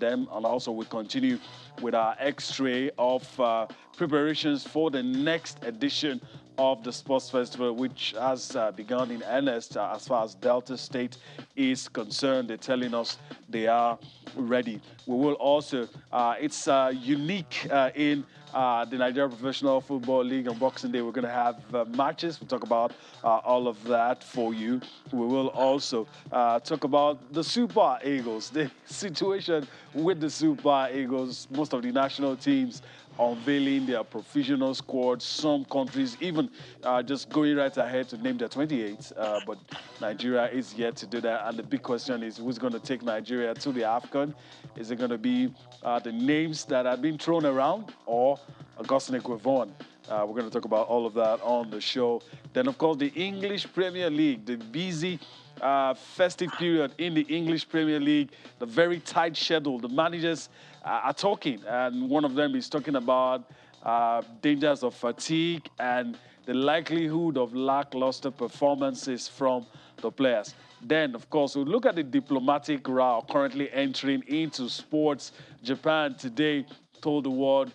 them. And also we continue with our X-ray of preparations for the next edition of the Sports Festival, which has begun in earnest as far as Delta State is concerned. They're telling us they are ready. We will also, it's unique in the Nigeria Professional Football League on Boxing Day. We're going to have matches. We'll talk about all of that for you. We will also talk about the Super Eagles, the situation with the Super Eagles. Most of the national teams unveiling their provisional squads. Some countries even just going right ahead to name their 28, but Nigeria is yet to do that. And the big question is, who's going to take Nigeria to the AFCON? Is it going to be the names that have been thrown around, or Augustine Eguavoen? We're going to talk about all of that on the show. Then, of course, the English Premier League, the busy festive period in the English Premier League, the very tight schedule. The managers are talking, and one of them is talking about dangers of fatigue and the likelihood of lackluster performances from the players. Then, of course, we'll look at the diplomatic route currently entering into sports. Japan today told the world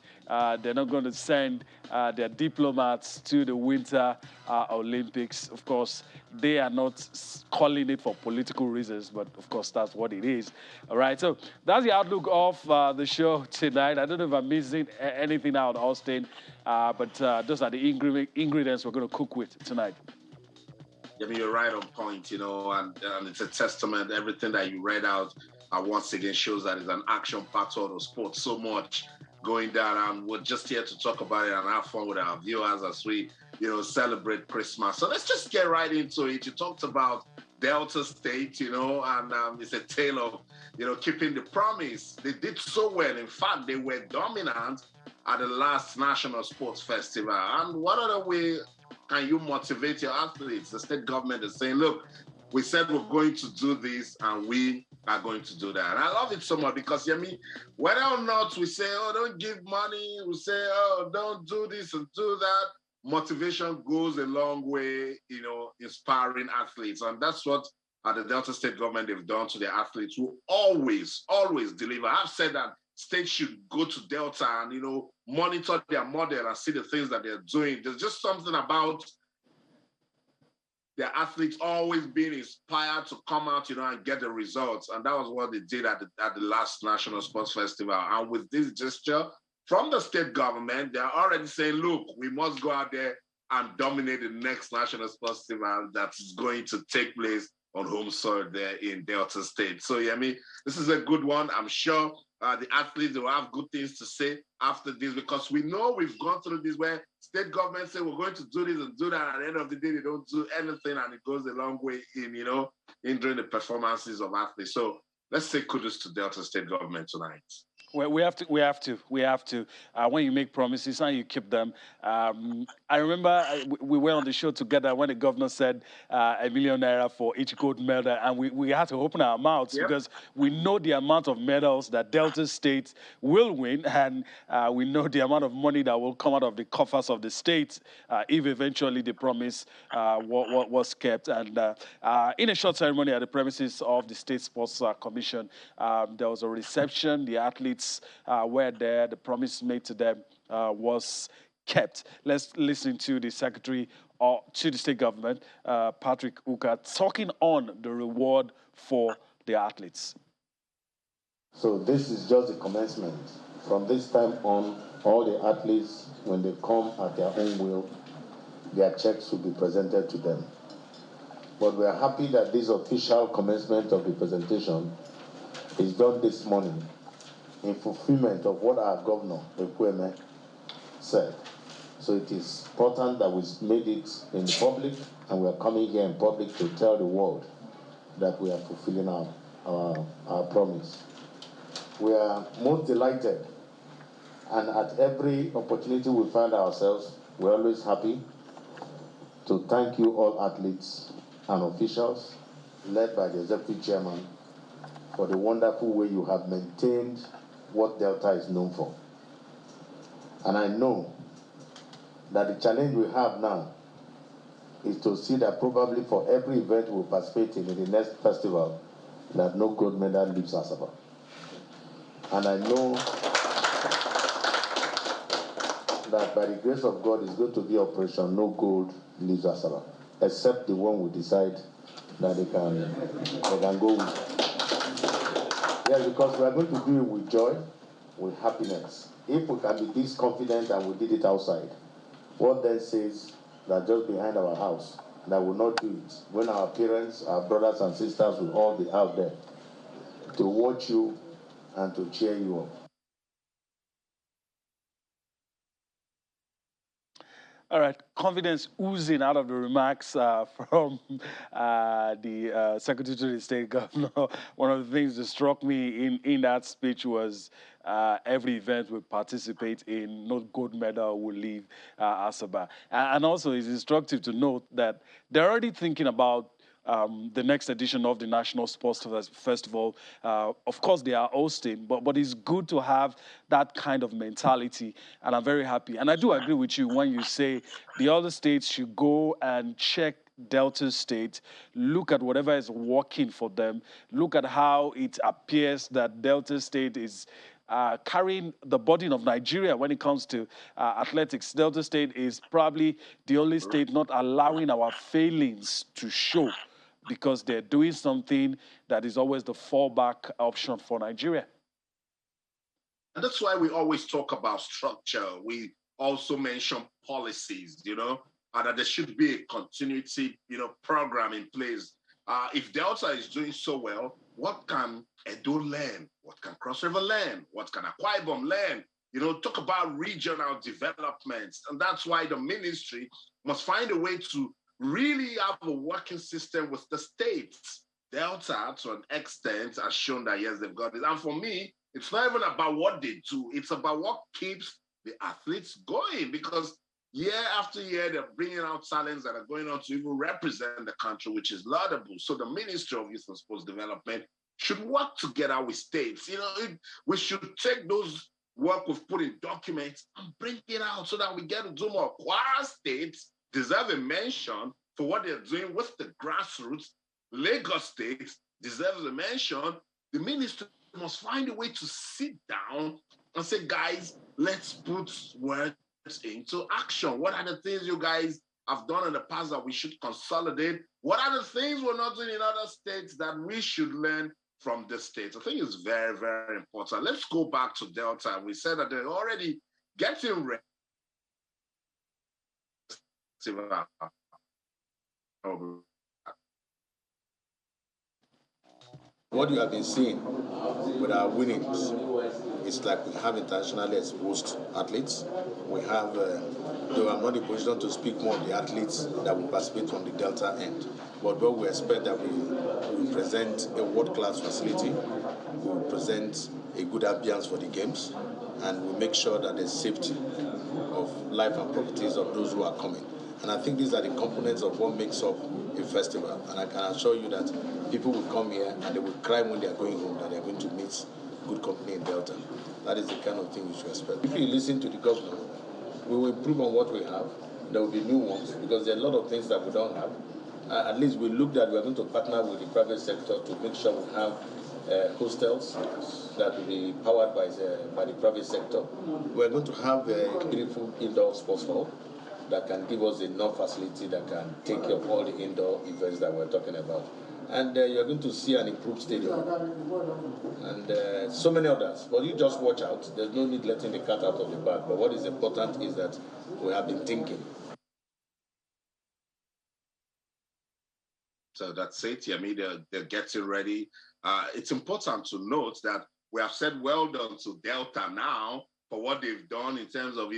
they're not going to send their diplomats to the Winter Olympics. Of course, they are not calling it for political reasons, but of course, that's what it is. All right, so that's the outlook of the show tonight. I don't know if I'm missing anything out, Austin, but those are the ingredients we're going to cook with tonight. I mean, you're right on point, you know, and it's a testament. Everything that you read out once again shows that it's an action-packed sort of sport. So much going down, and we're just here to talk about it and have fun with our viewers as we, you know, celebrate Christmas. So let's just get right into it. You talked about Delta State, you know, and it's a tale of, you know, keeping the promise. They did so well. In fact, they were dominant at the last National Sports Festival. And what other way can you motivate your athletes? The state government is saying, look, we said we're going to do this and we are going to do that. And I love it so much because, I mean, whether or not we say, oh, don't give money, we say, oh, don't do this and do that, motivation goes a long way, you know, inspiring athletes. And that's what the Delta State government they've done to their athletes who always deliver. I've said that states should go to Delta and, you know, monitor their model and see the things that they're doing. There's just something about their athletes always being inspired to come out, you know, and get the results. And that was what they did at the last National Sports Festival. And with this gesture from the state government, they're already saying, look, we must go out there and dominate the next National Sports Festival that is going to take place on home soil there in Delta State. So, yeah, I mean, this is a good one. I'm sure the athletes will have good things to say after this, because we know we've gone through this where state governments say we're going to do this and do that. At the end of the day, they don't do anything, and it goes a long way in, you know, hindering the performances of athletes. So let's say kudos to Delta State government tonight. Well, we have to. When you make promises and you keep them. I remember we were on the show together when the governor said ₦1 million for each gold medal, and we had to open our mouths because we know the amount of medals that Delta State will win, and we know the amount of money that will come out of the coffers of the state if eventually the promise was kept. And in a short ceremony at the premises of the State Sports Commission, there was a reception. The athletes were there. The promise made to them was kept. Let's listen to the Secretary to the state government, Patrick Uka, talking on the reward for the athletes. So this is just the commencement. From this time on, all the athletes, when they come at their own will, their checks will be presented to them. But we are happy that this official commencement of the presentation is done this morning in fulfillment of what our governor, Ekweme, said. So it is important that we made it in public, and we are coming here in public to tell the world that we are fulfilling our promise. We are most delighted, and at every opportunity we find ourselves, we're always happy to thank you all athletes and officials, led by the executive chairman, for the wonderful way you have maintained what Delta is known for. And I know that the challenge we have now is to see that probably for every event we participate in the next festival, that no gold medal leaves us about. And I know that by the grace of God, it's going to be Operation No Gold Leaves Asara, except the one we decide that they can go with. Yes, because we are going to do it with joy, with happiness. If we can be this confident and we did it outside, what then says that just behind our house, that will not do it, when our parents, our brothers and sisters will all be out there to watch you and to cheer you up. All right, confidence oozing out of the remarks from the Secretary to the State Governor. One of the things that struck me in that speech was every event we participate in, no gold medal will leave Asaba. And also, it's instructive to note that they're already thinking about the next edition of the National Sports Festival. Of course, they are hosting, but it's good to have that kind of mentality, and I'm very happy. And I do agree with you when you say the other states should go and check Delta State, look at whatever is working for them, look at how it appears that Delta State is carrying the burden of Nigeria when it comes to athletics. Delta State is probably the only state not allowing our failings to show, because they're doing something that is always the fallback option for Nigeria. And that's why we always talk about structure. We also mention policies, and that there should be a continuity, program in place. If Delta is doing so well, what can Edo learn? What can Cross River learn? What can Akwa Ibom learn? Talk about regional developments. And that's why the ministry must find a way to really have a working system with the states. Delta, to an extent, has shown that, yes, they've got it. And for me, it's not even about what they do. It's about what keeps the athletes going, because year after year, they're bringing out talents that are going on to even represent the country, which is laudable. So the Ministry of Youth and Sports Development should work together with states. We should take those work we've put in documents and bring it out so that we get to do more. Kwara states deserve a mention for what they're doing with the grassroots. Lagos State deserves a mention. The ministry must find a way to sit down and say, guys, let's put words into action. What are the things you guys have done in the past that we should consolidate? What are the things we're not doing in other states that we should learn from the states? I think it's very, very important. Let's go back to Delta. We said that they're already getting ready. What you have been seeing with our winnings, it's like we have internationally exposed athletes. We have, though I'm not in a position to speak more of the athletes that will participate from the Delta end, but what we expect that we present a world-class facility, we will present a good ambience for the games, and we make sure that there's safety of life and properties of those who are coming. And I think these are the components of what makes up a festival. And I can assure you that people will come here and they will cry when they are going home that they are going to meet good company in Delta. That is the kind of thing we should expect. If you listen to the governor, we will improve on what we have. There will be new ones because there are a lot of things that we don't have. At least we looked at, we are going to partner with the private sector to make sure we have hostels that will be powered by the private sector. We're going to have a beautiful indoor sports hall that can give us enough facility that can take care of all the indoor events that we're talking about. And you're going to see an improved stadium. And so many others. But you just watch out. There's no need letting the cat out of the bag. But what is important is that we have been thinking. So that's it. They're getting ready. It's important to note that we have said well done to Delta now for what they've done in terms of,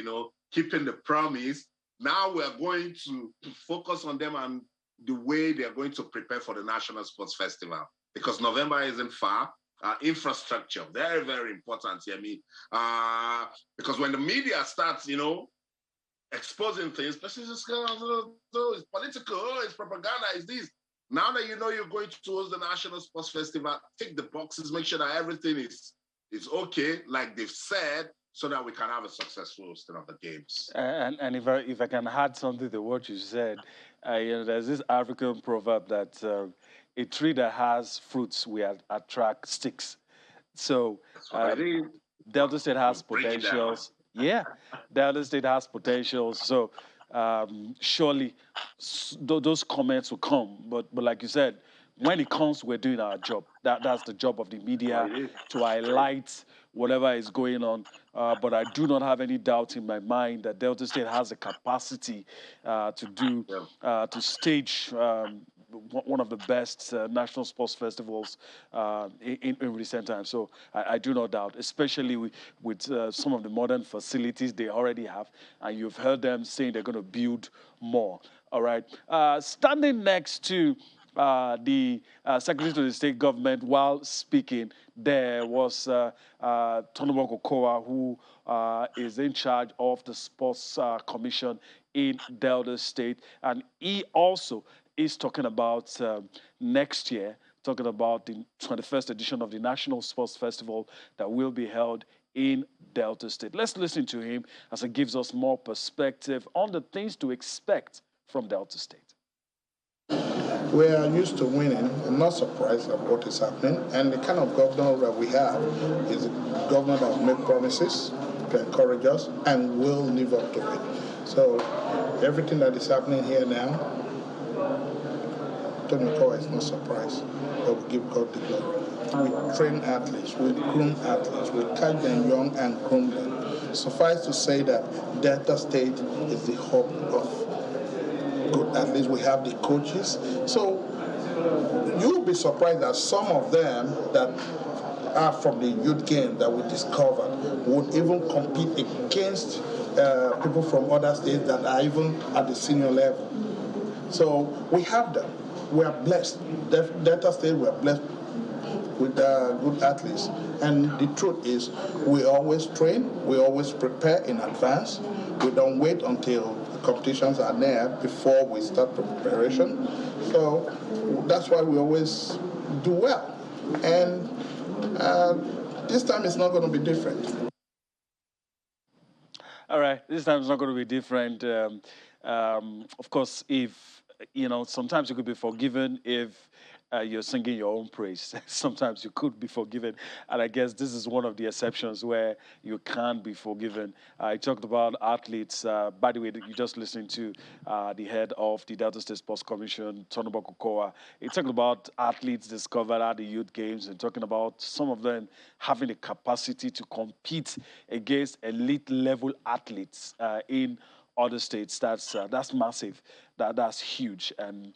keeping the promise. Now we're going to focus on them and the way they're going to prepare for the National Sports Festival, because November isn't far. Infrastructure, very, very important, because when the media starts, exposing things, it's political, it's propaganda, it's this. Now that you're going to host the National Sports Festival, tick the boxes, make sure that everything is okay, like they've said, so that we can have a successful hosting of the games. And if I can add something to what you said, there's this African proverb that a tree that has fruits will attract sticks. So That's what it is. Delta State has Break it down. potentials. Yeah, Delta State has potentials. So surely those comments will come. But like you said, when it comes, we're doing our job. That's the job of the That's what media it is. to highlight whatever is going on. But I do not have any doubt in my mind that Delta State has the capacity to do Yeah. to stage one of the best national sports festivals in recent times. So I do not doubt, especially with some of the modern facilities they already have, and you've heard them saying they're going to build more. All right. Standing next to the Secretary to the State Government while speaking, there was Tonobok Okowa, who is in charge of the Sports Commission in Delta State. And he also is talking about next year, talking about the 21st edition of the National Sports Festival that will be held in Delta State. Let's listen to him as it gives us more perspective on the things to expect from Delta State. We are used to winning. I'm not surprised at what is happening. And the kind of governor that we have is a governor that will make promises to encourage us and will live up to it. So everything that is happening here now, Tony Kowa is no surprise, but we give God the glory. We train athletes, we groom athletes, we catch them young and groom them. Suffice to say that Delta State is the hub of good athletes. We have the coaches. So you'll be surprised that some of them that are from the youth game that we discovered would even compete against people from other states that are even at the senior level. So we have them. We are blessed. Delta State, we are blessed with good athletes. And the truth is, we always train, we always prepare in advance. We don't wait until the competitions are there before we start preparation. So that's why we always do well. And this time it's not going to be different. All right, this time it's not going to be different. Of course, if sometimes you could be forgiven if you're singing your own praise. Sometimes you could be forgiven, and I guess this is one of the exceptions where you can't be forgiven. I talked about athletes. By the way, you just listened to the head of the Delta State Sports Commission, Tonobok Okowa. He talked about athletes discovered at the youth games and talking about some of them having the capacity to compete against elite level athletes in other states. That's massive. That's huge, and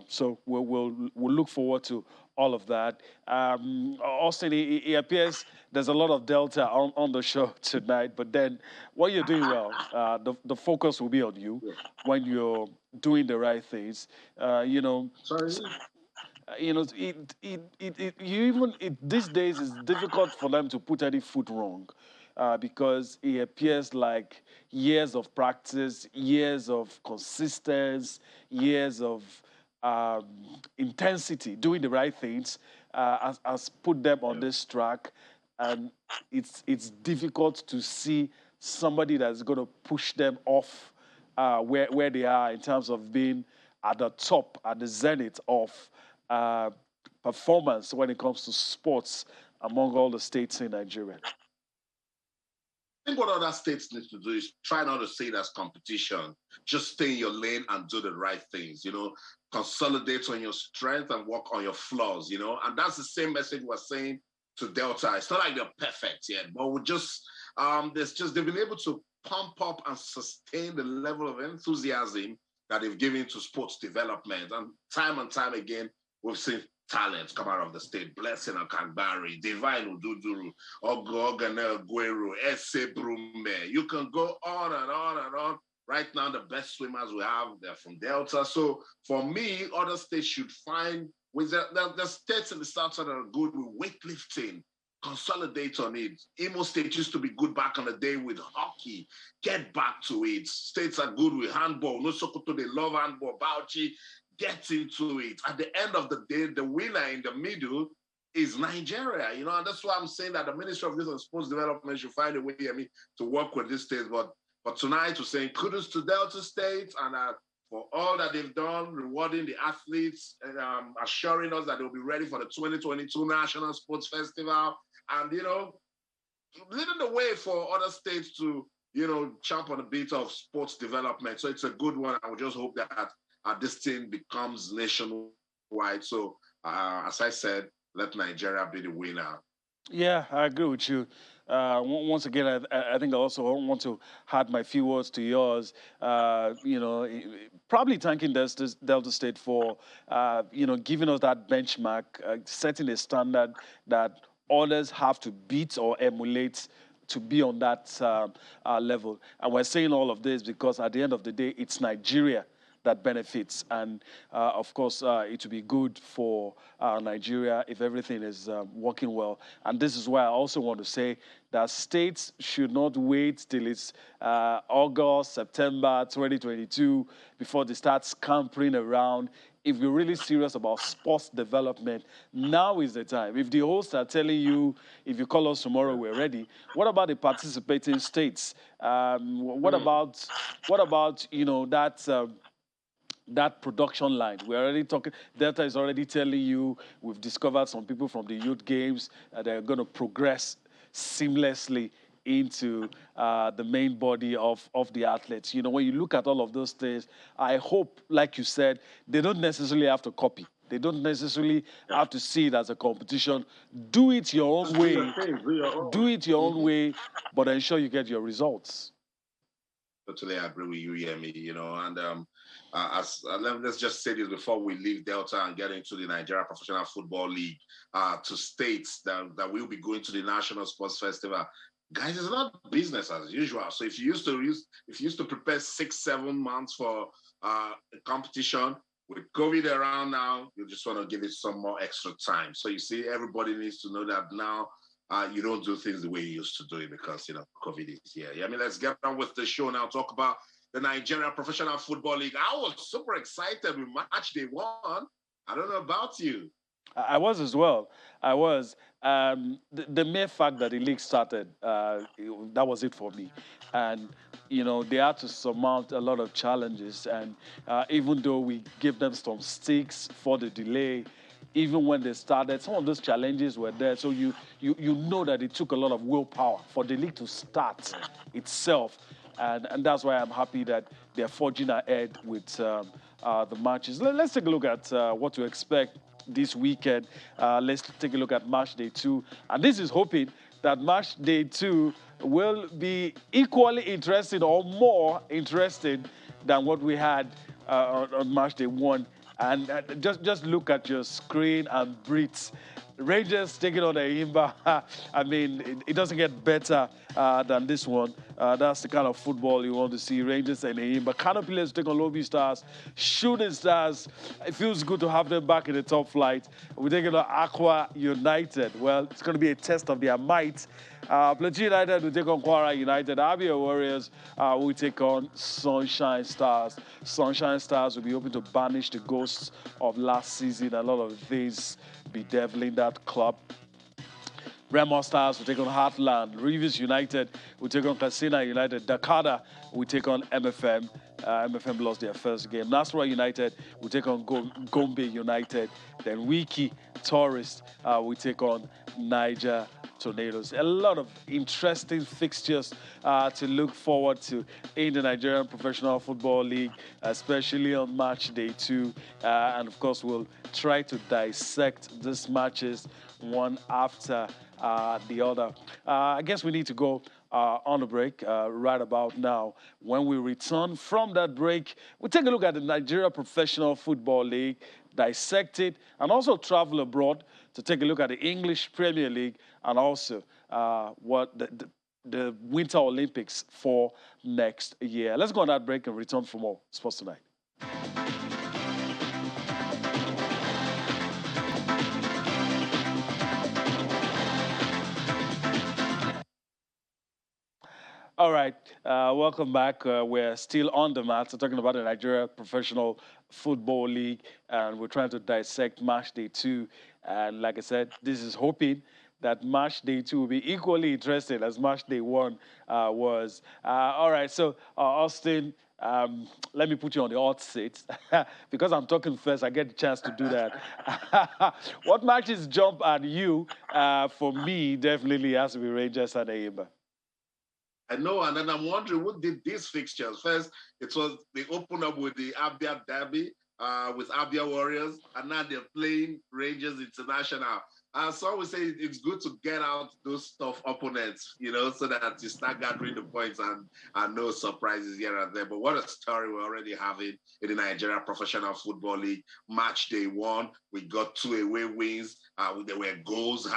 so we'll look forward to all of that. Austin, it appears there's a lot of Delta on the show tonight, but then what you're doing well, the focus will be on you when you're doing the right things. Sorry. These days it's difficult for them to put any foot wrong. Because it appears like years of practice, years of consistency, years of intensity, doing the right things, has put them on this track, and it's difficult to see somebody that's going to push them off where they are in terms of being at the top, at the zenith of performance when it comes to sports among all the states in Nigeria. I think what other states need to do is try not to see it as competition. Just stay in your lane and do the right things, consolidate on your strength and work on your flaws, and that's the same message we're saying to Delta. It's not like they're perfect yet, but we're just, they've been able to pump up and sustain the level of enthusiasm that they've given to sports development. And time again, we've seen talents come out of the state. Blessing Akangbari, Divine Ududuru, Oganel Guero, Ese Brume. You can go on and on and on. Right now, the best swimmers we have, they're from Delta. So for me, other states should find, with the states in the south that are good with weightlifting, consolidate on it. Imo State used to be good back on the day with hockey. Get back to it. States are good with handball. No Sokoto, they love handball. Bauchi, get into it. At the end of the day, the winner in the middle is Nigeria, and that's why I'm saying that the Ministry of Youth and Sports Development should find a way, to work with these states. But tonight, we're saying kudos to Delta State and for all that they've done, rewarding the athletes, and assuring us that they'll be ready for the 2022 National Sports Festival. and leading the way for other states to jump on a bit of sports development. So it's a good one. I would just hope that this thing becomes nationwide. So as I said, let Nigeria be the winner. Yeah, I agree with you. Once again, I think I also want to add my few words to yours. Probably thanking Delta State for, giving us that benchmark, setting a standard that others have to beat or emulate to be on that level. And we're saying all of this because at the end of the day, it's Nigeria that benefits. And of course, it would be good for Nigeria if everything is working well. And this is why I also want to say that states should not wait till it's August, September 2022 before they start scampering around. If we're really serious about sports development, now is the time. If the hosts are telling you, if you call us tomorrow, we're ready. What about the participating states? What about that production line? We're already talking. Delta is already telling you we've discovered some people from the youth games that are going to progress seamlessly into the main body of the athletes. When you look at all of those things, I hope, like you said, they don't necessarily have to copy. They don't necessarily have to see it as a competition. Do it your own way. Do it your own way, but ensure you get your results. Totally agree with you, Yemi. And let's just say this before we leave Delta and get into the Nigeria Professional Football League, to states that will be going to the National Sports Festival. Guys, it's not business as usual. So if you used to prepare 6-7 months for a competition, with COVID around now, you just want to give it some more extra time. So you see, everybody needs to know that now you don't do things the way you used to do it because, COVID is here. Yeah, let's get on with the show now. Talk about the Nigeria Professional Football League. I was super excited with match day one. I don't know about you. I was as well. I was. The mere fact that the league started, that was it for me. And, they had to surmount a lot of challenges. And even though we gave them some sticks for the delay, even when they started, some of those challenges were there. So you know that it took a lot of willpower for the league to start itself. And that's why I'm happy that they're forging ahead with the matches. Let's take a look at what to expect this weekend. Let's take a look at match day 2. And this is hoping that match day 2 will be equally interesting or more interesting than what we had on match day 1. And just look at your screen and breathe. Rangers taking on Enyimba. I mean, it doesn't get better than this one. That's the kind of football you want to see. Rangers and Enyimba. Kano players take on Lobby Stars. Shooting Stars. It feels good to have them back in the top flight. We're taking on Aqua United. Well, it's going to be a test of their might. Plateau United will take on Kwara United. Abia Warriors will take on Sunshine Stars. Sunshine Stars will be hoping to banish the ghosts of last season. A lot of things bedeviling that club. Remo Stars will take on Heartland. Rivers United will take on Casina United. Dakada will take on MFM. MFM lost their first game. Nasra United will take on Gombe United. Then Wiki Tourist will take on Niger Tornadoes. A lot of interesting fixtures to look forward to in the Nigerian Professional Football League, especially on match day 2. And of course, we'll try to dissect these matches one after the other. I guess we need to go on a break right about now. When we return from that break, we'll take a look at the Nigeria Professional Football League, dissect it, and also travel abroad to take a look at the English Premier League and also what the Winter Olympics for next year. Let's go on that break and return for more Sports Tonight. All right, welcome back. We're still on the mat. We're talking about the Nigeria Professional Football League, and we're trying to dissect match day 2. And like I said, this is hoping that match day 2 will be equally interesting as match day 1 was. All right, so Austin, let me put you on the hot seat. Because I'm talking first, I get the chance to do that. What matches jump at you? For me, definitely has to be Rangers and Ayimba. I know, and then I'm wondering who did these fixtures. First, it was they opened up with the Abia Derby with Abia Warriors, and now they're playing Rangers International. So I would say it's good to get out those tough opponents, so that you start gathering the points and no surprises here and there. But what a story we're already having in the Nigeria Professional Football League. Match day one, we got 2 away wins. There were goals.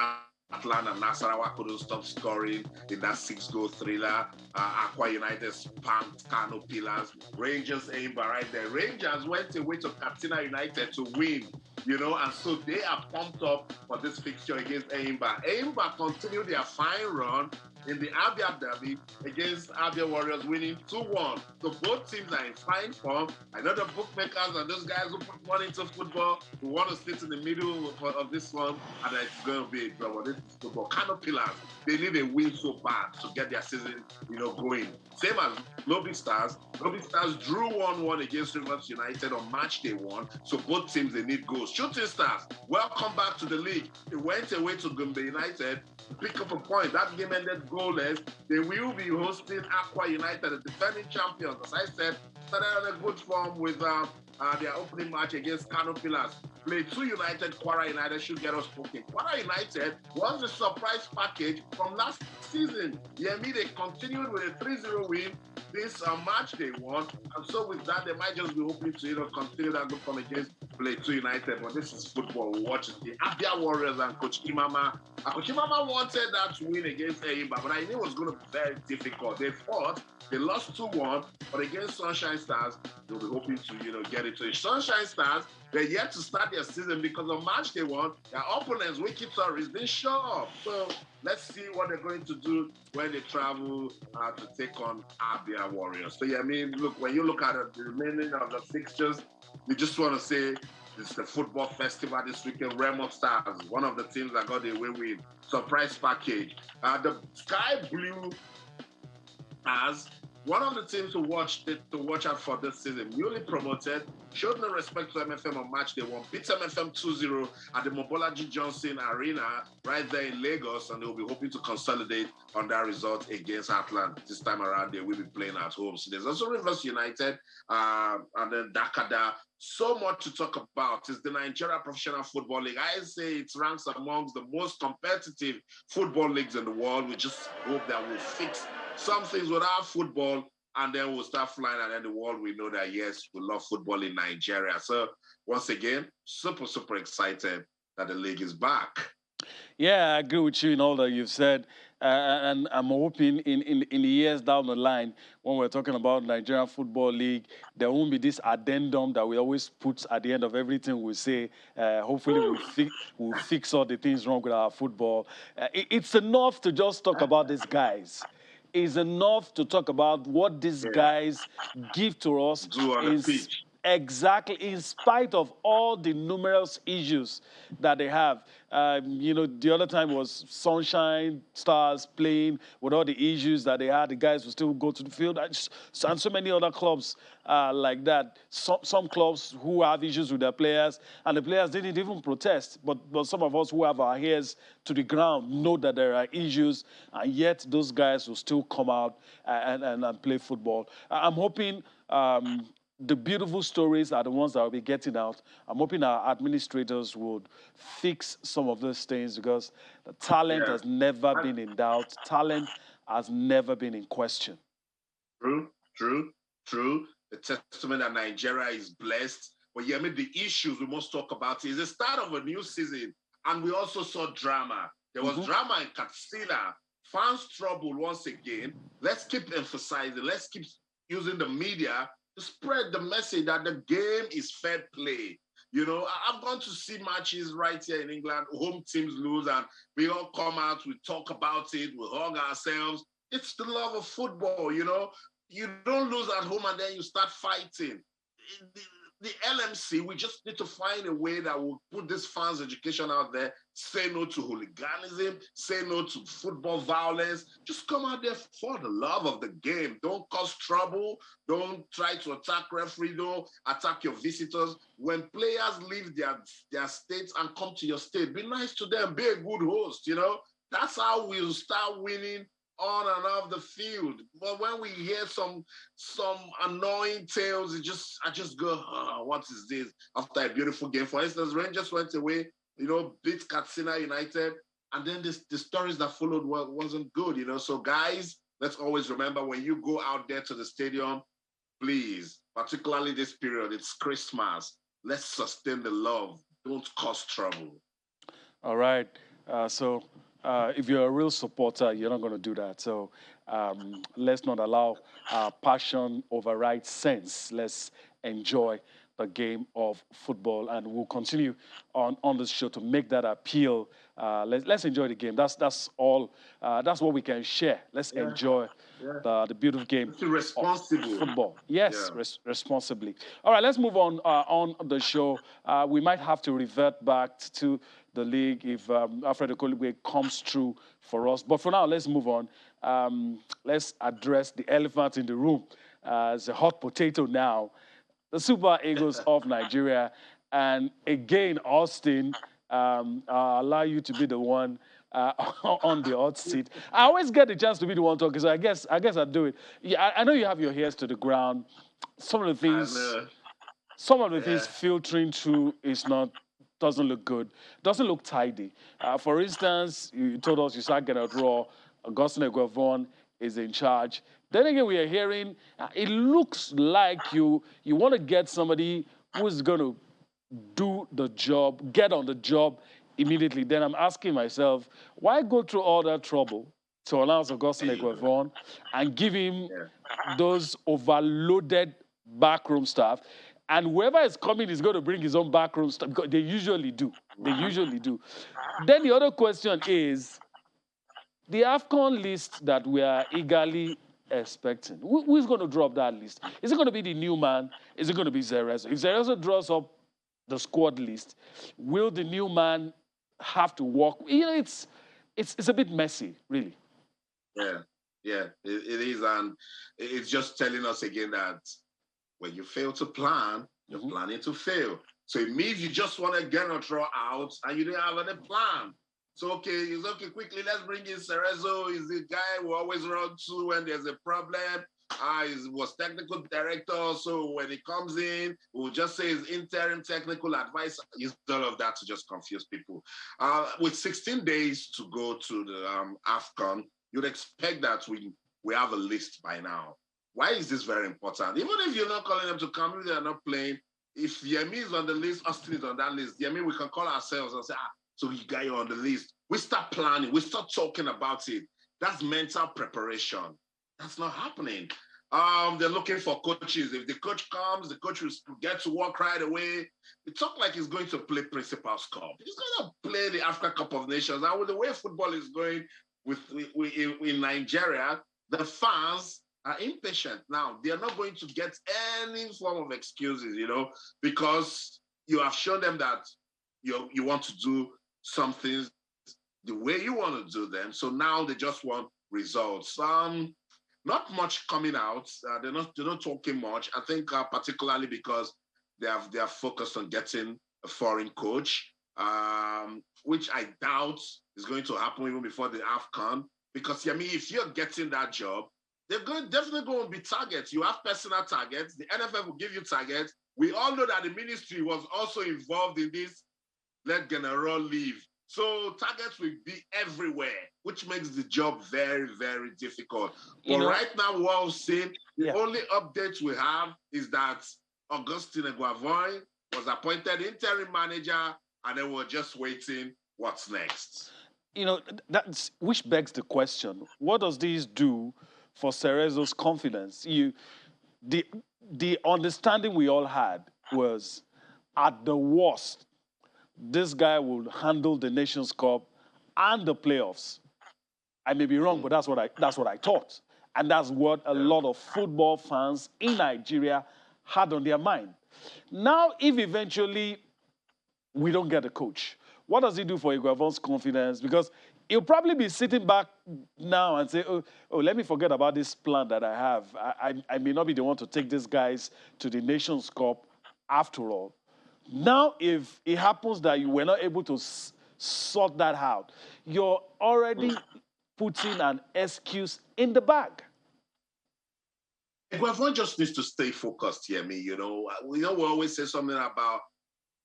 Atlanta and Nasarawa couldn't stop scoring in that 6-goal thriller. Aqua United spanked Kano Pillars. Rangers aimed right there. Rangers went away to Katsina United to win, and so they are pumped up for this fixture against Aimba. Aimba continued their fine run in the Abia Derby against Abia Warriors, winning 2-1. So both teams are in fine form. I know the bookmakers and those guys who put money into football who want to sit in the middle of this one, and it's going to be a draw. This is football. Kano Pillars, they need a win so bad to get their season, going. Same as Lobby Stars. Lobby Stars drew 1-1 against Rivers United on match day 1. So both teams, they need goals. Shooting Stars, welcome back to the league. They went away to Gombe United to pick up a point. That game ended goalless. They will be hosting Aqua United, the defending champions. As I said, started on a good form with their opening match against Kano Pillars. Plateau United, Kwara United should get us poking. Kwara United was a surprise package from last season. Yemi, they continued with a 3-0 win this match they won. And so with that, they might just be hoping to continue that good form against Plateau United. But this is football. We watch it. The Abia Warriors and Coach Imama. Coach Imama wanted that to win against Eimba, but I knew it was going to be very difficult. They fought. They lost 2-1, but against Sunshine Stars, they'll be hoping to, get it to the Sunshine Stars. They're yet to start their season because on match they won, their opponents, Wiki Tourists, didn't show up. So let's see what they're going to do when they travel to take on Abia Warriors. So, look, when you look at the remaining of the fixtures, we just want to say it's the football festival this weekend. Remo Stars, one of the teams that got the away with surprise package. The Sky Blue as one of the teams to watch out for this season, newly promoted, showed no respect to MFM on match day 1, beat MFM 2-0 at the Mobolaji Johnson Arena right there in Lagos, and they'll be hoping to consolidate on that result against Atlant. This time around, they will be playing at home. So there's also Rivers United and then Dakada. So much to talk about. It's the Nigeria Professional Football League. I say it ranks amongst the most competitive football leagues in the world. We just hope that we'll fix some things with our football, and then we'll start flying, and then the world will know that, yes, we love football in Nigeria. So once again, super, super excited that the league is back. Yeah, I agree with you in all that you've said. And I'm hoping in the years down the line, when we're talking about Nigerian Football League, there won't be this addendum that we always put at the end of everything we say. Hopefully we'll fix all the things wrong with our football. It's enough to just talk about these guys. Is enough to talk about what these guys give to us. Do on the pitch. Exactly, in spite of all the numerous issues that they have. The other time was Sunshine Stars playing with all the issues that they had. The guys would still go to the field, and so many other clubs like that. Some clubs who have issues with their players, and the players didn't even protest. But some of us who have our ears to the ground know that there are issues, and yet those guys will still come out and play football. I'm hoping the beautiful stories are the ones that will be getting out. I'm hoping our administrators would fix some of those things, because the talent has never been in doubt. Talent has never been in question. True. The testament that Nigeria is blessed. But the issues we must talk about is the start of a new season. And we also saw drama. There was drama in Katsina. Fans trouble once again. Let's keep emphasizing. Let's keep using the media to spread the message that the game is fair play. I've gone to see matches right here in England. Home teams lose, and we all come out, we talk about it, we hug ourselves. It's the love of football, You don't lose at home and then you start fighting. the LMC, we just need to find a way that will put this fans education out there, say no to hooliganism, say no to football violence. Just come out there for the love of the game. Don't cause trouble. Don't try to attack referee. Don't attack your visitors. When players leave their states and come to your state, be nice to them. Be a good host, you know. That's how we'll start winning on and off the field. But when we hear some annoying tales, I just go, oh, what is this? After a beautiful game. For instance, Rangers went away, you know, beat Katsina United, and then the stories that followed wasn't good, you know. So guys, let's always remember when you go out there to the stadium, please, particularly this period, it's Christmas. Let's sustain the love. Don't cause trouble. All right. If you're a real supporter, you're not going to do that. So let's not allow passion override sense. Let's enjoy the game of football, and we'll continue on this show to make that appeal. Let's enjoy the game. That's all. That's what we can share. Let's enjoy the beautiful game of football. Yes, responsibly. All right, let's move on the show. We might have to revert back to the league if Alfred Okoligwe comes through for us. But for now, let's move on. Let's address the elephant in the room. It's a hot potato now. The Super Eagles of Nigeria. And again, Austin, I'll allow you to be the one on the hot seat. I always get the chance to be the one talking, so I guess I'll do it. Yeah, I know you have your ears to the ground. Some of the things filtering through doesn't look good, doesn't look tidy. For instance, you told us you start getting a draw. Augustine Eguavon is in charge. Then again, we are hearing it looks like you want to get somebody who's going to do the job, get on the job immediately. Then I'm asking myself, why go through all that trouble to announce Augustine Eguavon and give him those overloaded backroom staff? And whoever is coming is going to bring his own backroom stuff, because they usually do. They usually do. Then the other question is, the AFCON list that we are eagerly expecting, who's going to drop that list? Is it going to be the new man? Is it going to be Zerezo? If Zerezo draws up the squad list, will the new man have to walk? You know, it's a bit messy, really. Yeah, it is. And it's just telling us again that when you fail to plan, you're planning to fail. So it means you just want to get a draw out and you didn't have any plan. So, it's okay, quickly, let's bring in Cerezo. He's the guy we always run to when there's a problem. He was technical director, so when he comes in, we'll just say he's interim technical advisor. Use all of that to just confuse people. With 16 days to go to the AFCON, you'd expect that we have a list by now. Why is this very important? Even if you're not calling them to come, if they're not playing, if Yemi is on the list, Austin is on that list, Yemi, we can call ourselves and say, so you got you on the list. We start planning. We start talking about it. That's mental preparation. That's not happening. They're looking for coaches. If the coach comes, the coach will get to work right away. It talks like he's going to play Principal's Cup. He's going to play the Africa Cup of Nations. And with the way football is going in Nigeria, the fans are impatient now. They are not going to get any form of excuses, because you have shown them that you want to do some things the way you want to do them. So now they just want results. Not much coming out. They're not talking much. I think particularly because they are focused on getting a foreign coach, which I doubt is going to happen even before the AFCON. Because if you're getting that job, they're definitely going to be targets. You have personal targets. The NFF will give you targets. We all know that the ministry was also involved in this let General leave. So targets will be everywhere, which makes the job very, very difficult. But right now, what we've seen, the only update we have is that Augustine Eguavon was appointed interim manager, and then we're just waiting what's next. Which begs the question, what does this do for Cerezo's confidence? The understanding we all had was, at the worst, this guy will handle the Nations Cup and the playoffs. I may be wrong, but that's what I thought. And that's what a lot of football fans in Nigeria hard on their mind. Now, if eventually we don't get a coach, what does it do for Iguavon's confidence? Because he'll probably be sitting back now and say, oh, let me forget about this plan that I have. I may not be the one to take these guys to the Nations Cup after all. Now, if it happens that you were not able to sort that out, you're already putting an excuse in the bag. Everyone just needs to stay focused here, me. We always say something about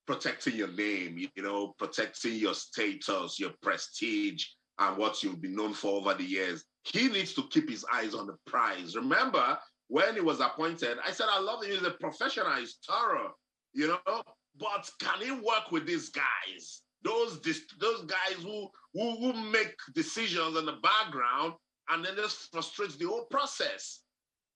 protecting your name, protecting your status, your prestige, and what you've been known for over the years. He needs to keep his eyes on the prize. Remember, when he was appointed, I said, I love him. He's a professional. He's thorough, But can he work with these guys? Those guys who make decisions in the background and then just frustrates the whole process.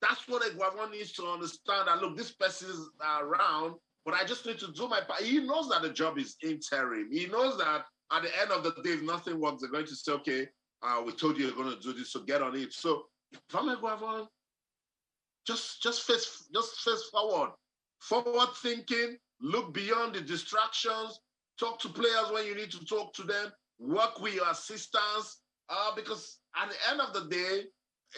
That's what Iguavon needs to understand. That look, this person is around, but I just need to do my part. He knows that the job is interim. He knows that at the end of the day, if nothing works, they're going to say, okay, we told you you're going to do this, so get on it. So if I'm Iguavon, just face forward. Forward thinking, look beyond the distractions, talk to players when you need to talk to them, work with your assistants, because at the end of the day,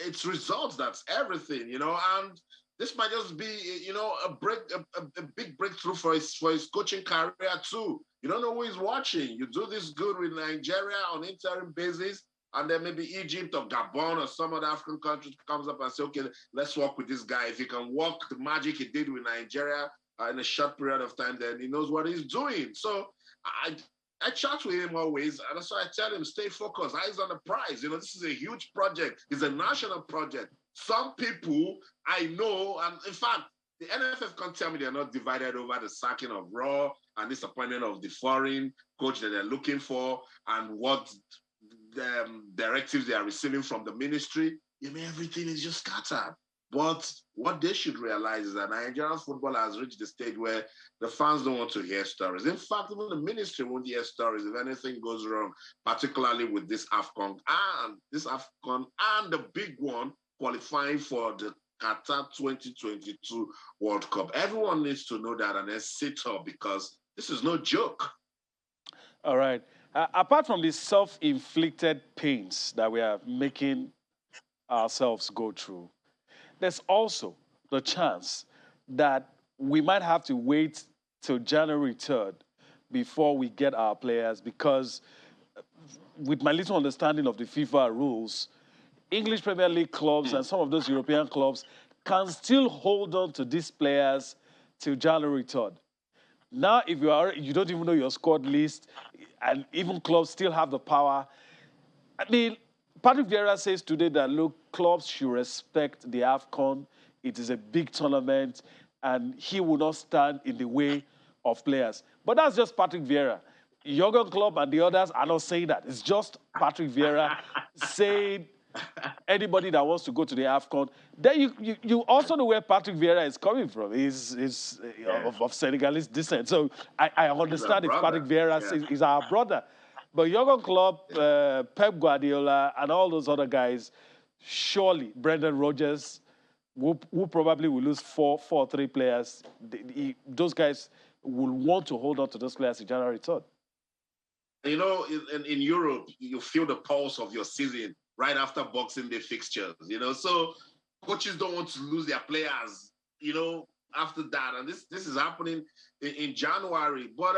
it's results, that's everything, and this might just be, a big breakthrough for his coaching career too. You don't know who is watching. You do this good with Nigeria on interim basis, and then maybe Egypt or Gabon or some other African country comes up and say, okay, let's work with this guy. If he can work the magic he did with Nigeria in a short period of time, then he knows what he's doing. So I chat with him always, and that's why I tell him, stay focused, eyes on the prize. This is a huge project. It's a national project. Some people I know, and in fact, the NFF can't tell me they're not divided over the sacking of Raw and disappointment of the foreign coach that they're looking for and what directives they are receiving from the ministry. Everything is just scattered. But what they should realize is that Nigerian football has reached the stage where the fans don't want to hear stories. In fact, even the ministry won't hear stories if anything goes wrong, particularly with this AFCON and the big one qualifying for the Qatar 2022 World Cup. Everyone needs to know that and then sit up, because this is no joke. All right. Apart from the self-inflicted pains that we are making ourselves go through, there's also the chance that we might have to wait till January 3rd before we get our players, because with my little understanding of the FIFA rules, English Premier League clubs and some of those European clubs can still hold on to these players till January 3rd. Now, if you don't even know your squad list, and even clubs still have the power. I mean, Patrick Vieira says today that, look, clubs should respect the AFCON. It is a big tournament, and he will not stand in the way of players. But that's just Patrick Vieira. Jurgen Klopp and the others are not saying that. It's just Patrick Vieira saying anybody that wants to go to the AFCON. Then you also know where Patrick Vieira is coming from. He's of Senegalese descent. So I understand if Patrick Vieira is our brother. But Jurgen Klopp, Pep Guardiola, and all those other guys, surely Brendan Rodgers, who probably will lose four or three players, those guys will want to hold on to those players in January 3rd. In Europe, you feel the pulse of your season right after Boxing Day fixtures, so coaches don't want to lose their players, after that. And this is happening in January. But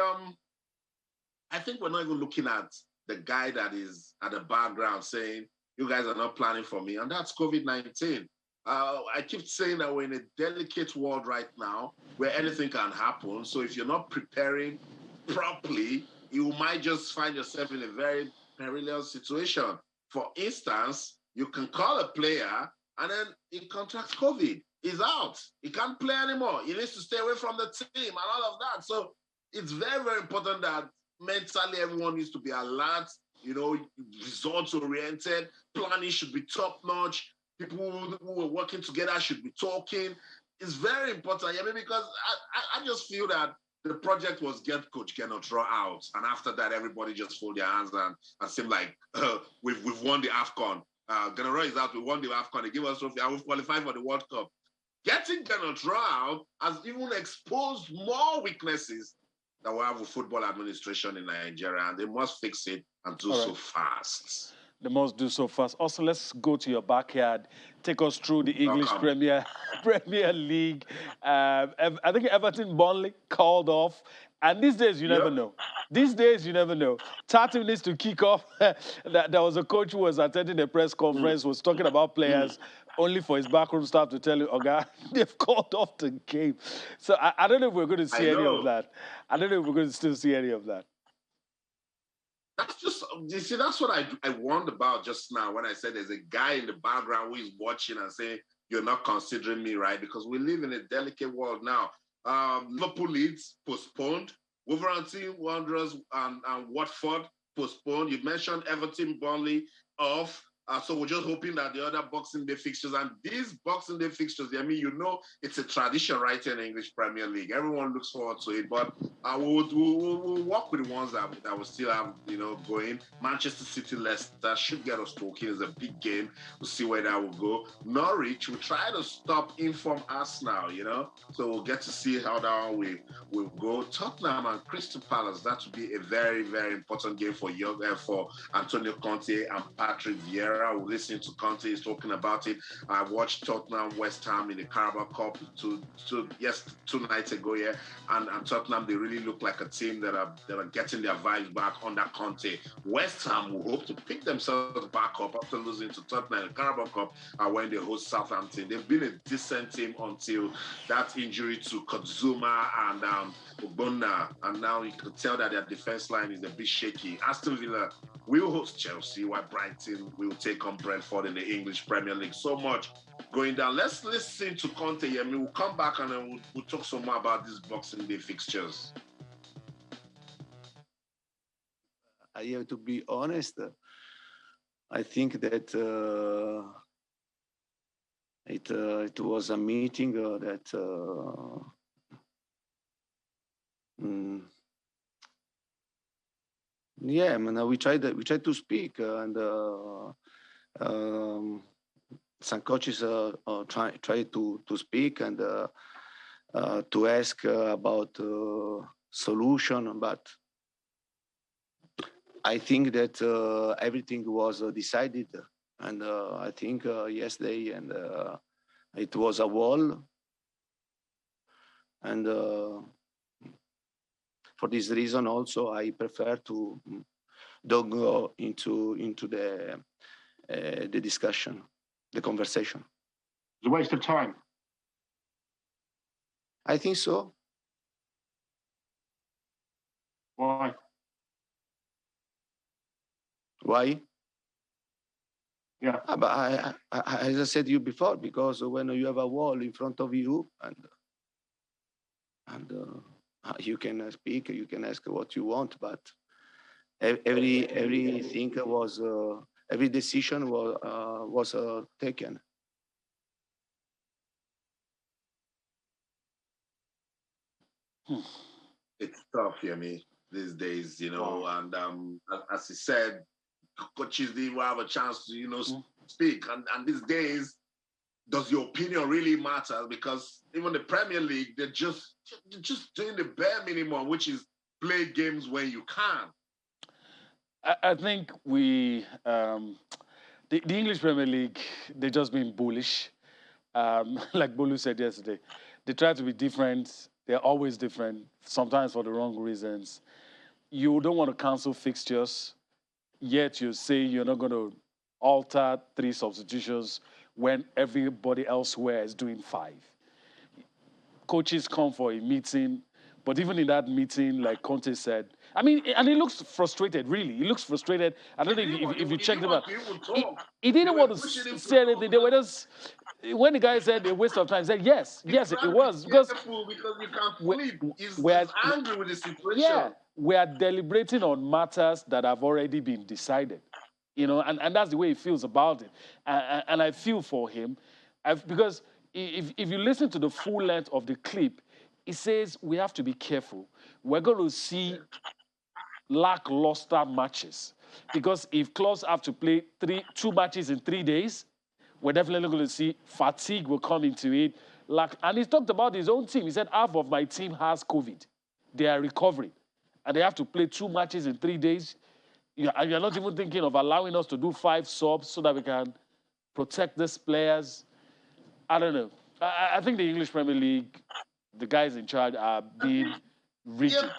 I think we're not even looking at the guy that is at the background saying, you guys are not planning for me. And that's COVID-19. I keep saying that we're in a delicate world right now where anything can happen. So if you're not preparing properly, you might just find yourself in a very perilous situation. For instance, you can call a player and then he contracts COVID. He's out. He can't play anymore. He needs to stay away from the team and all of that. So it's very, very important that mentally everyone needs to be alert, results-oriented. Planning should be top-notch. People who are working together should be talking. It's very important, because I just feel that the project was get Coach Gernot Rohr out. And after that, everybody just fold their hands and seem like we've won the AFCON. Gernot Rohr is out. We won the AFCON. They give us trophy. And we've qualified for the World Cup. getting Nat'l out has even exposed more weaknesses that we have with football administration in Nigeria, and they must fix it and do so fast. They must do so fast. Also, let's go to your backyard. Take us through the English Premier League. I think Everton Burnley called off. And these days, you never know. These days, you never know. 30 minutes to kick off. There was a coach who was attending a press conference, was talking about players, only for his backroom staff to tell you, oh, God, they've called off the game. So I don't know if we're going to see any of that. I don't know if we're going to still see any of that. That's just, you see, that's what I warned about just now when I said there's a guy in the background who is watching and saying, you're not considering me, right? Because we live in a delicate world now. Liverpool Leeds postponed. Wolverhampton Wanderers and Watford postponed. You mentioned Everton Burnley off. So we're just hoping that the other Boxing Day fixtures, and these Boxing Day fixtures, I mean, you know, it's a tradition right here in the English Premier League. Everyone looks forward to it, but we'll work with the ones that will still have, you know, going. Manchester City, Leicester should get us talking. It's a big game. We'll see where that will go. Norwich will try to stop inform Arsenal, you know, so we'll get to see how that one will go. Tottenham and Crystal Palace, that will be a very, very important game for Antonio Conte and Patrick Vieira. We're listening to Conte, he's talking about it. I watched Tottenham West Ham in the Carabao Cup 2 nights ago, and Tottenham, they really look like a team that are getting their vibes back under Conte. West Ham will hope to pick themselves back up after losing to Tottenham in the Carabao Cup when they host Southampton. They've been a decent team until that injury to Kozuma and Ogbonna, and now you can tell that their defense line is a bit shaky. Aston Villa will host Chelsea, while Brighton will take on Brentford in the English Premier League. So much going down. Let's listen to Conte. I mean, we'll come back and then we'll talk some more about these Boxing Day fixtures. I have to be honest. I think that it was a meeting that. Yeah, I mean, we tried to speak, and some coaches try to speak and to ask about solution, but I think that everything was decided, and I think yesterday, and it was a wall, and. For this reason, also, I prefer to don't go into the discussion, the conversation. It's a waste of time. I think so. Why? Why? Yeah. But as I said to you before, because when you have a wall in front of you and you can speak, you can ask what you want, but everything was, every decision was taken. It's tough, these days, you know, and as he said, coaches didn't have a chance to, you know, speak. And these days, does your opinion really matter? Because even the Premier League, they're just doing the bare minimum, which is play games when you can. I think the English Premier League, they've just been bullish. Like Bolu said yesterday, they try to be different. They're always different, sometimes for the wrong reasons. You don't want to cancel fixtures, yet you say you're not going to alter 3 substitutions when everybody elsewhere is doing 5. Coaches come for a meeting, but even in that meeting, like Conte said, I mean, and he looks frustrated, really. He looks frustrated. I don't know if you checked him out. He didn't want to say anything. They were just, when the guy said a waste of time, he said, yes, it was. Because you can't sleep. He's angry with the situation. Yeah, we are deliberating on matters that have already been decided. You know, and that's the way he feels about it. And I feel for him. Because if you listen to the full length of the clip, it says we have to be careful. We're going to see lackluster matches. Because if clubs have to play 2 matches in 3 days, we're definitely going to see fatigue will come into it. Like, and he talked about his own team. He said, half of my team has COVID. They are recovering. And they have to play 2 matches in 3 days. And you're not even thinking of allowing us to do 5 subs so that we can protect these players. I don't know. I think the English Premier League, the guys in charge are being rigid.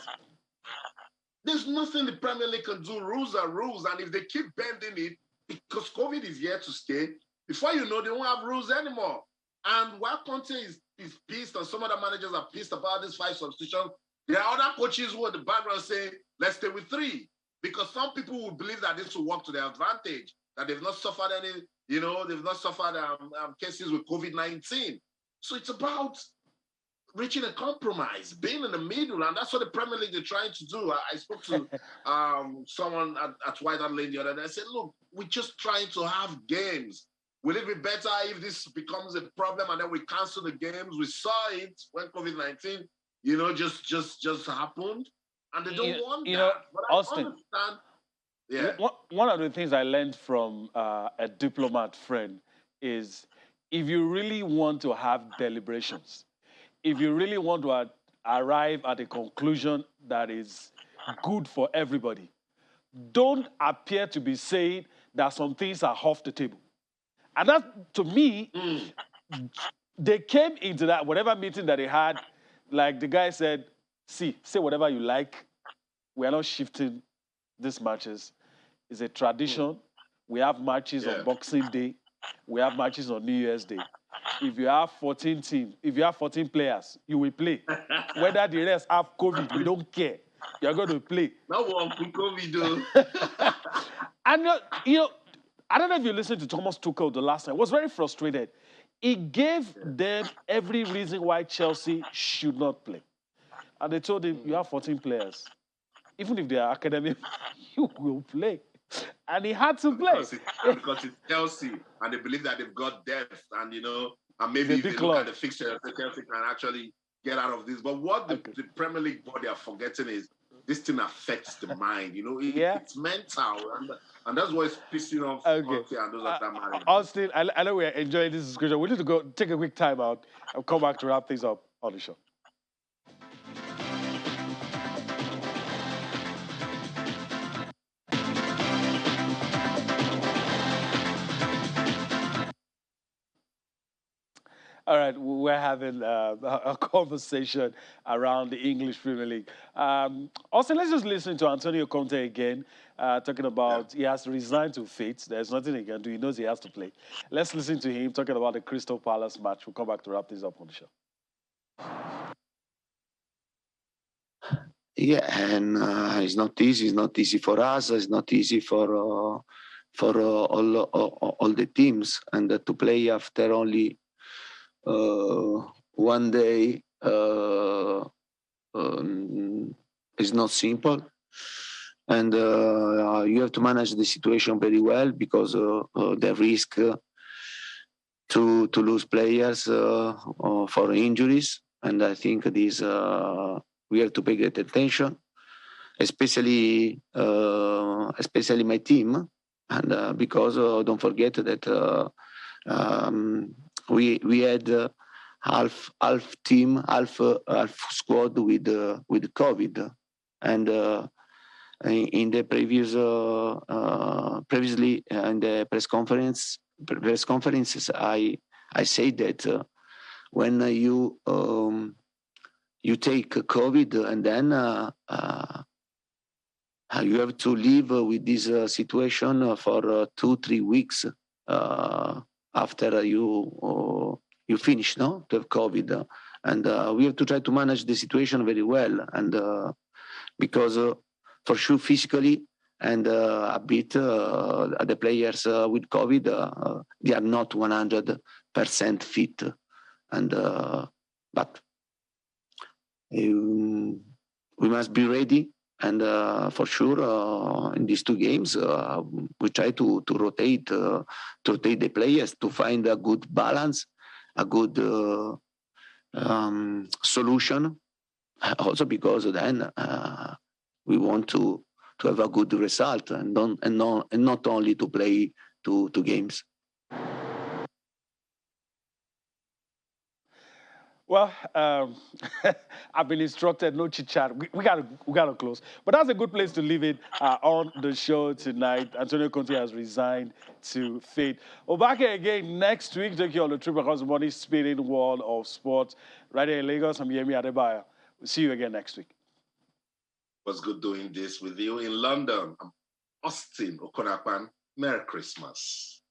There's nothing the Premier League can do. Rules are rules. And if they keep bending it, because COVID is here to stay, before you know, they won't have rules anymore. And while Conte is pissed and some other managers are pissed about this 5 substitutions, there are other coaches who are in the background saying, let's stay with 3. Because some people will believe that this will work to their advantage, that they've not suffered any, they've not suffered cases with COVID-19. So it's about reaching a compromise, being in the middle, and that's what the Premier League are trying to do. I spoke to someone at White Hart Lane the other day. I said, look, we're just trying to have games. Will it be better if this becomes a problem and then we cancel the games? We saw it when COVID-19, just happened, and they don't want that. But Austin, I understand. Yeah. One of the things I learned from a diplomat friend is if you really want to have deliberations, if you really want to arrive at a conclusion that is good for everybody, don't appear to be saying that some things are off the table. And that, to me, they came into that, whatever meeting that they had, like the guy said, say whatever you like. We are not shifting these matches. It's a tradition. We have matches on Boxing Day. We have matches on New Year's Day. If you have 14 teams, if you have 14 players, you will play. Whether the rest have COVID, we don't care. You're going to play. No one with COVID, though. And, I don't know if you listened to Thomas Tuchel the last time. He was very frustrated. He gave them every reason why Chelsea should not play. And they told him, you have 14 players. Even if they are academic, you will play. And he had to play. Because it's Chelsea, and they believe that they've got depth, and and maybe if they look at the fixture, Chelsea can actually get out of this. But what the Premier League body are forgetting is this thing affects the mind. It's mental, and that's why it's pissing off Conte and those other managers. Austin, I know we're enjoying this discussion. We need to go take a quick time out and come back to wrap things up on the show. All right, we're having a conversation around the English Premier League. Also, let's just listen to Antonio Conte again, talking about he has resigned to fate. There's nothing he can do. He knows he has to play. Let's listen to him talking about the Crystal Palace match. We'll come back to wrap this up on the show. Yeah, and it's not easy. It's not easy for us. It's not easy for all the teams, and to play after only 1 day is not simple, and you have to manage the situation very well because the risk to lose players for injuries, and I think this we have to pay great attention, especially my team, and because don't forget that. We had half team, half squad with COVID, and in the previously in the press conferences, I said that when you take COVID and then you have to live with this situation for 2-3 weeks. After you finish, to have COVID, and we have to try to manage the situation very well, and because for sure physically and a bit the players with COVID they are not 100% fit, and but we must be ready. And for sure, in these 2 games, we try to rotate the players to find a good balance, a good solution. Also, because then we want to have a good result and not only to play 2 games. Well, I've been instructed no chit chat. We gotta close, but that's a good place to leave it on the show tonight. Antonio Conte has resigned to fate. We'll back here again next week. Take you on the trip across the money spinning world of sports. Right here in Lagos, I'm Yemi Adebayo. We'll see you again next week. It was good doing this with you in London. I'm Austin Okonapan. Merry Christmas.